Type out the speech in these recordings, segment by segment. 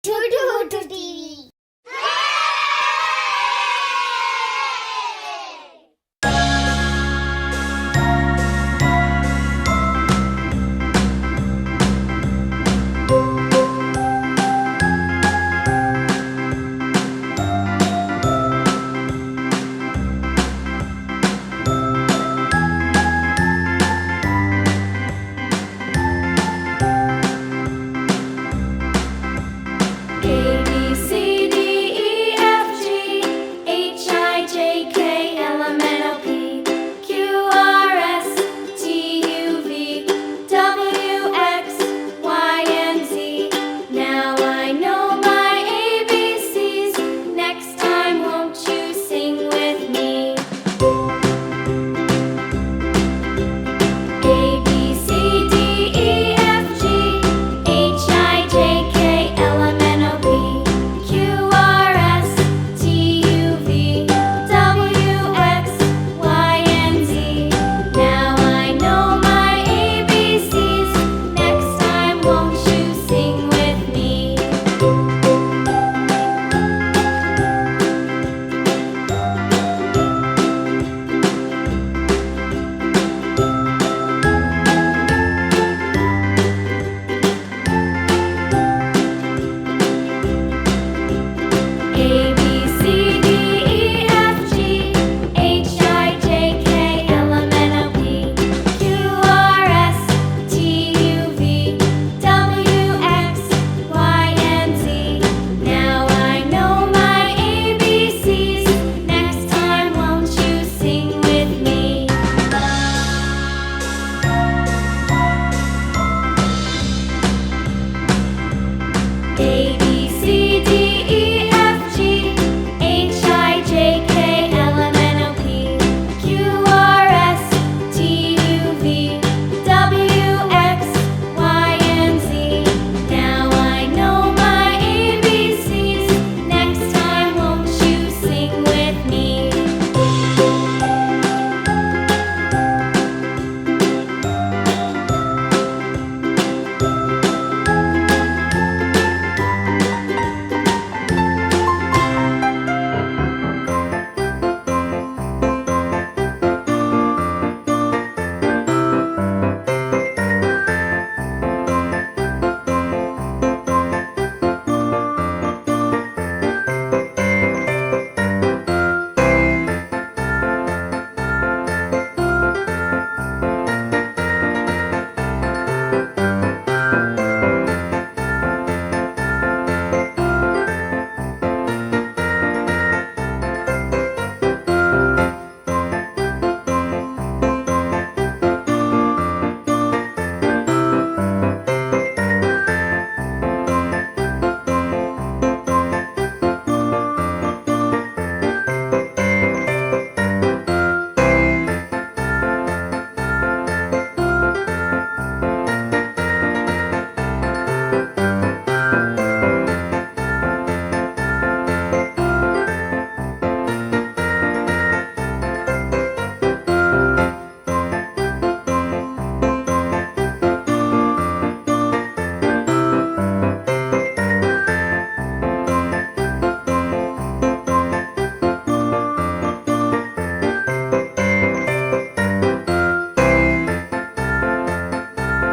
Tutu TV.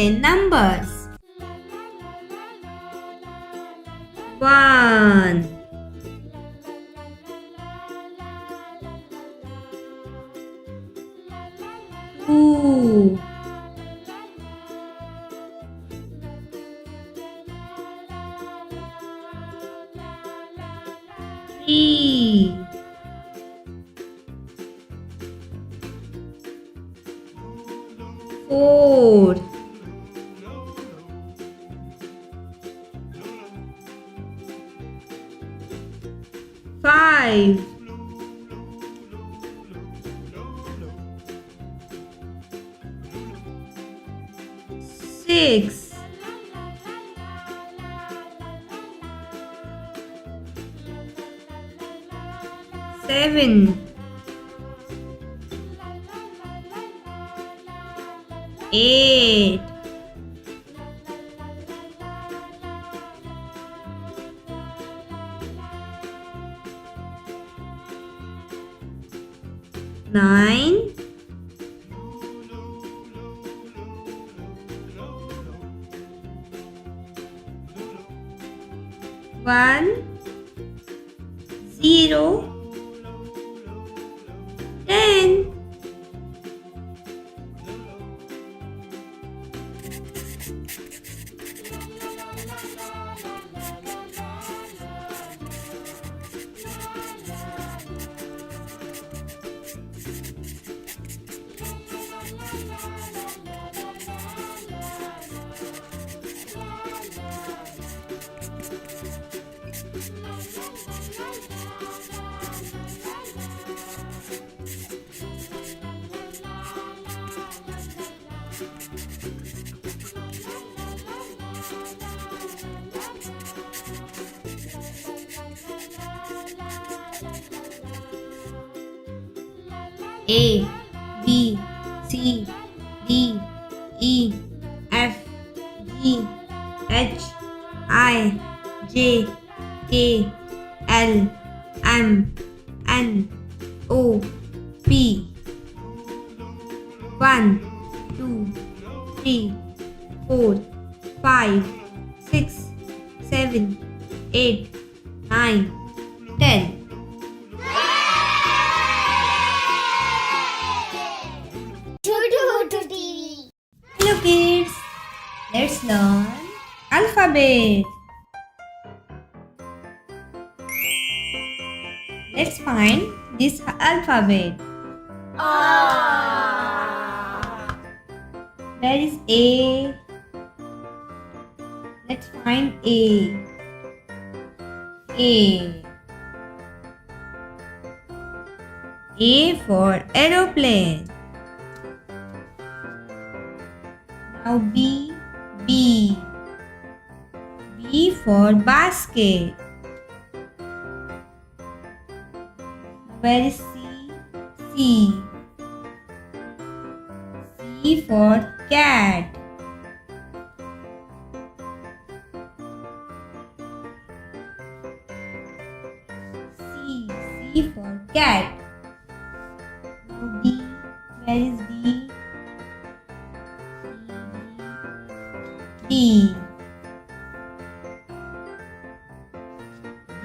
In numbers. 1 2 3 4 5 6 7 8 9, 1, 0, 10. A, B, C, D, E, F, G, H, I, J, K, L, M, N, O, P. 1, 2, 3, 4, 5, 6, 7, 8, 9, 10. Toddlers.ABC. Hello kids, let's learn alphabet. Let's find this alphabet. Where is A? Let's find A. A. A for aeroplane. Now B. B. B for basket. Where is C? C. C for cat. C. C for cat. Now D. Where is D? D.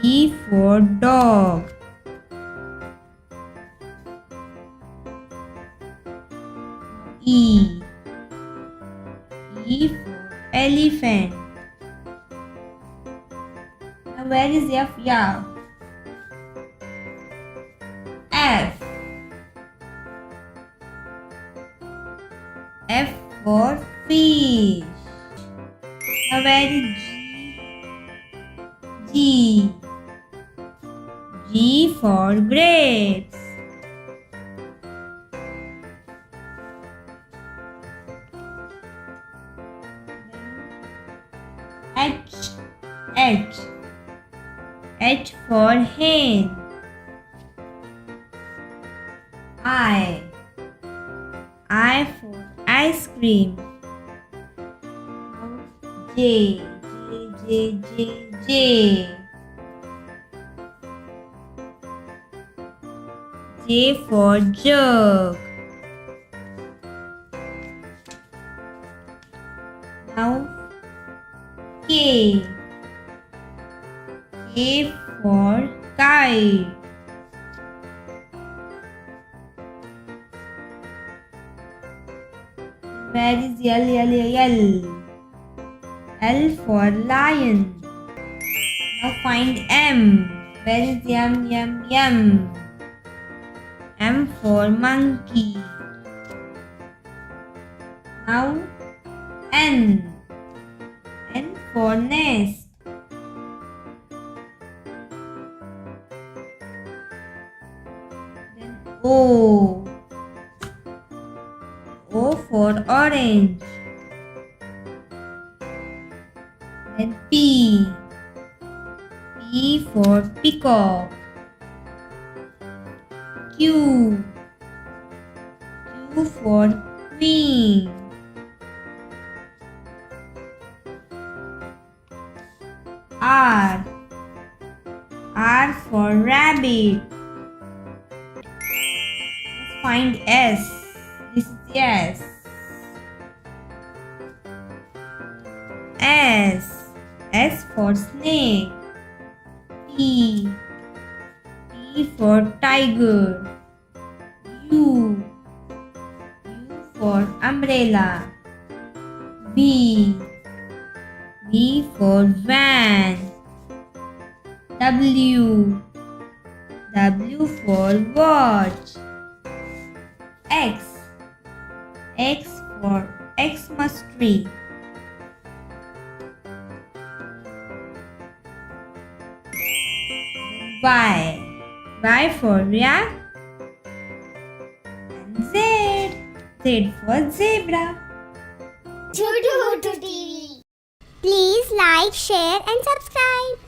D for dog. E. E for elephant. Now where is F? Yeah. F. F for fish. Now where is G? G. G for grapes. H. H. H for hen. I. I for ice cream. J. J. J. J. J. J for jug. Now K. K for kite. Where is L? L? L for lion. Now find M. Where is M? M for monkey. Now N. N for nest. Then O. O for orange. Then P. P for peacock. Q. Q for queen. R. R for rabbit. Let's find S. This is yes. S. S for snake. T. T for tiger. U. U for umbrella. V. V for van. W. W for watch. X. X for Xmas tree. Y. Y for yak. And Z. Z for zebra. Toddlers.TV. Please like, share and subscribe.